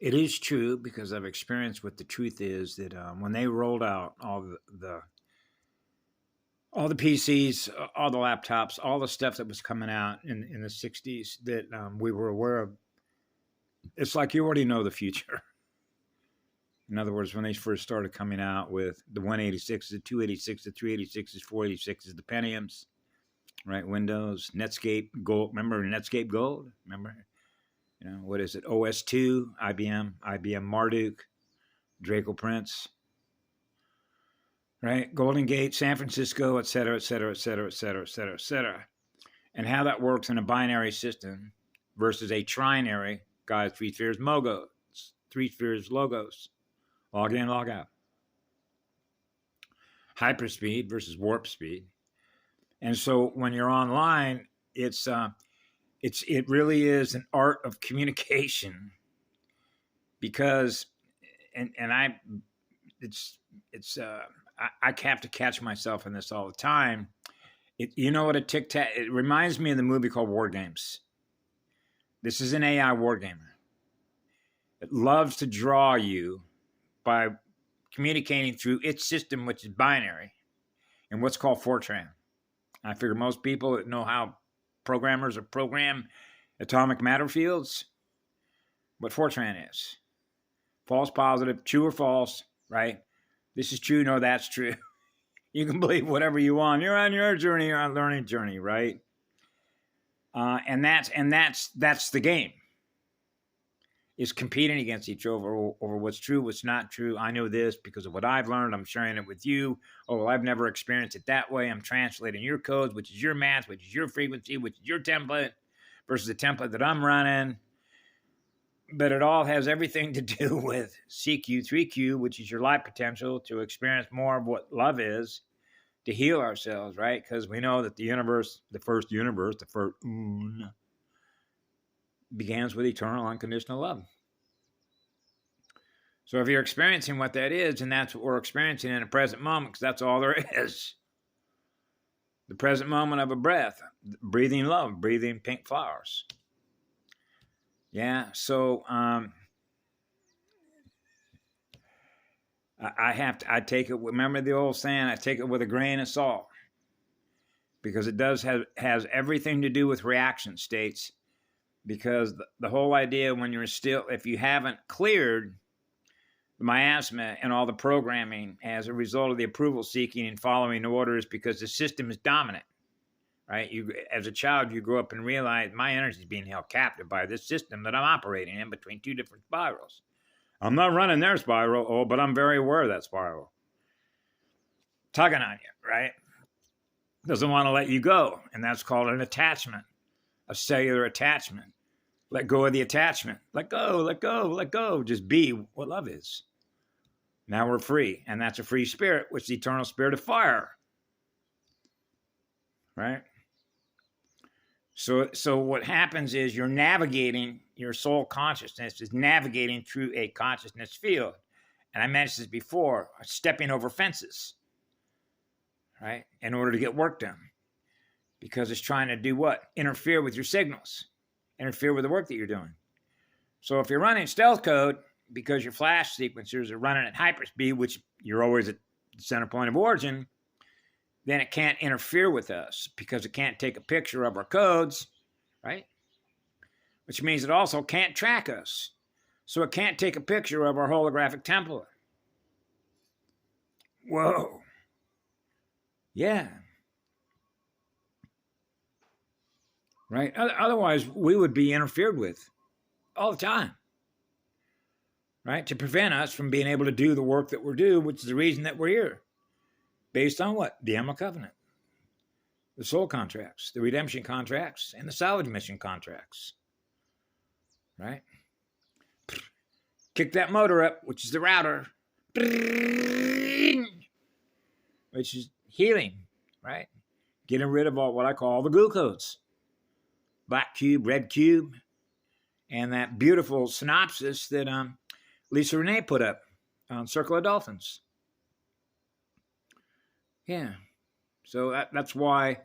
It is true because I've experienced what the truth is that when they rolled out all the PCs, all the laptops, all the stuff that was coming out in the 60s that we were aware of, it's like you already know the future. In other words, when they first started coming out with the 186s, the 286s, the 386s, 486s, the Pentiums, right? Windows, Netscape Gold. Remember Netscape Gold? Remember? You know, what is it? OS2, IBM Marduk, Draco Prince, right? Golden Gate, San Francisco, et cetera, et cetera, et cetera, et cetera, et cetera, et cetera. And how that works in a binary system versus a trinary, guys, three spheres logos. Log in, log out. Hyperspeed versus warp speed. And so when you're online, it really is an art of communication because, I have to catch myself in this all the time. You know what a tic-tac, it reminds me of the movie called War Games. This is an AI war gamer. It loves to draw you by communicating through its system, which is binary, and what's called Fortran. I figure most people that know how programmers are program atomic matter fields, what Fortran is. False, positive, true or false, right? This is true, no, that's true. You can believe whatever you want. You're on your journey, you're on a learning journey, right? And that's the game. Is competing against each other over what's true, what's not true. I know this because of what I've learned. I'm sharing it with you. Oh, well, I've never experienced it that way. I'm translating your codes, which is your math, which is your frequency, which is your template versus the template that I'm running. But it all has everything to do with CQ, 3Q, which is your life potential to experience more of what love is, to heal ourselves, right? Because we know that the first begins with eternal unconditional love. So if you're experiencing what that is, and that's what we're experiencing in the present moment, because that's all there is. The present moment of a breath, breathing love, breathing pink flowers. Yeah, so I take it, remember the old saying, I take it with a grain of salt. Because it has everything to do with reaction states. Because the whole idea when you're still, if you haven't cleared the miasma and all the programming as a result of the approval seeking and following orders, because the system is dominant, right? You, as a child, you grow up and realize my energy is being held captive by this system that I'm operating in between two different spirals. I'm not running their spiral, but I'm very aware of that spiral. Tugging on you, right? Doesn't want to let you go, and that's called an attachment. A cellular attachment. Let go of the attachment. Let go, let go, let go. Just be what love is. Now we're free. And that's a free spirit, which is the eternal spirit of fire. Right? So what happens is you're navigating, your soul consciousness is navigating through a consciousness field. And I mentioned this before, stepping over fences. Right? In order to get work done. Because it's trying to do what? Interfere with your signals. Interfere with the work that you're doing. So if you're running stealth code because your flash sequencers are running at hyperspeed, which you're always at the center point of origin, then it can't interfere with us because it can't take a picture of our codes, right? Which means it also can't track us. So it can't take a picture of our holographic template. Whoa. Yeah. Right? Otherwise, we would be interfered with all the time. Right? To prevent us from being able to do the work that we're doing, which is the reason that we're here. Based on what? The Emerald Covenant. The soul contracts, the redemption contracts, and the salvage mission contracts. Right? Kick that motor up, which is the router. Which is healing. Right? Getting rid of all what I call the glue codes. Black cube, red cube, and that beautiful synopsis that Lisa Renee put up on Circle of Dolphins. Yeah. So that's why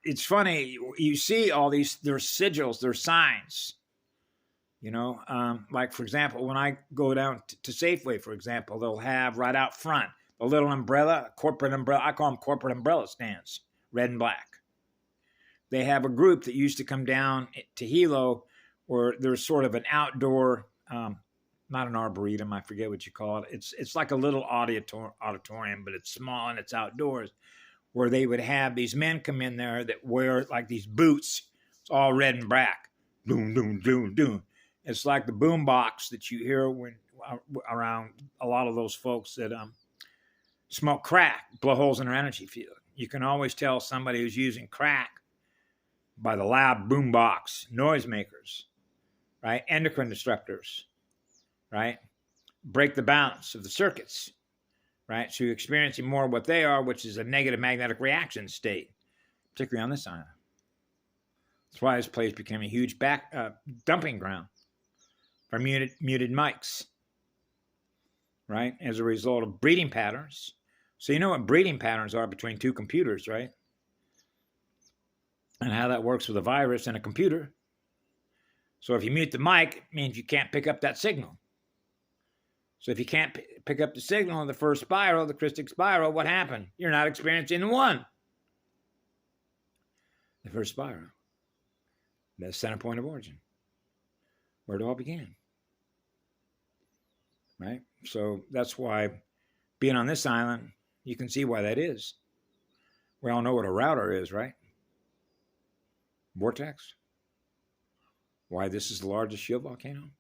it's funny. You see all these, there's sigils, there's signs. You know, like, for example, when I go down to Safeway, for example, they'll have right out front a little umbrella, corporate umbrella. I call them corporate umbrella stands, red and black. They have a group that used to come down to Hilo where there's sort of an outdoor, not an arboretum, I forget what you call it. It's like a little auditorium, but it's small and it's outdoors, where they would have these men come in there that wear like these boots. It's all red and black. Doom, doom, doom, doom. It's like the boom box that you hear when around a lot of those folks that smoke crack, blow holes in their energy field. You can always tell somebody who's using crack by the loud boom box, noisemakers, right? Endocrine disruptors, right? Break the balance of the circuits, right? So you're experiencing more of what they are, which is a negative magnetic reaction state, particularly on this island. That's why this place became a huge dumping ground for muted mics, right? As a result of breeding patterns. So you know what breeding patterns are between two computers, right? And how that works with a virus and a computer. So if you mute the mic, it means you can't pick up that signal. So if you can't pick up the signal in the first spiral, the crystic spiral, what happened? You're not experiencing the one. The first spiral. The center point of origin. Where it all began. Right? So that's why being on this island, you can see why that is. We all know what a router is, right? Vortex. Why this is the largest shield volcano.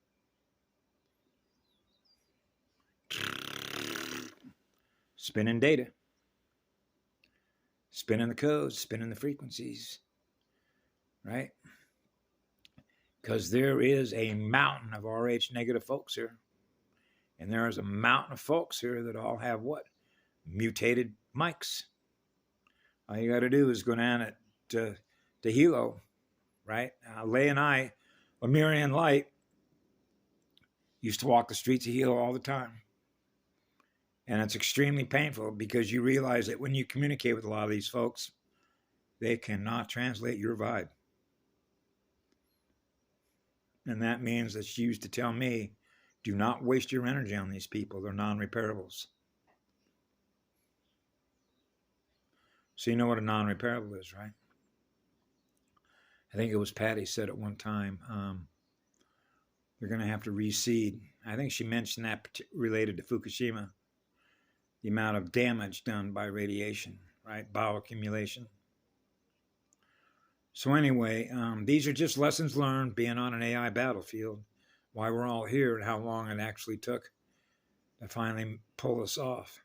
Spinning data. Spinning the codes, spinning the frequencies. Right? Because there is a mountain of RH negative folks here. And there is a mountain of folks here that all have what? Mutated mics. All you got to do is go down to Hilo, right? Lay and I, Lemurian and Light, used to walk the streets of Hilo all the time. And it's extremely painful because you realize that when you communicate with a lot of these folks, they cannot translate your vibe. And that means that she used to tell me, do not waste your energy on these people. They're non-repairables. So you know what a non-repairable is, right? I think it was Patty said at one time, they're going to have to reseed. I think she mentioned that related to Fukushima, the amount of damage done by radiation, right? Bioaccumulation. So anyway, these are just lessons learned being on an AI battlefield, why we're all here and how long it actually took to finally pull us off.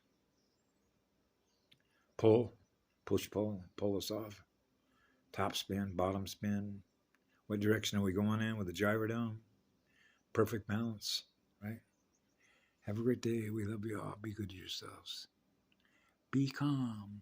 Pull us off. Top spin, bottom spin. What direction are we going in with the gyro dome? Perfect balance, right? Have a great day. We love you all. Be good to yourselves. Be calm.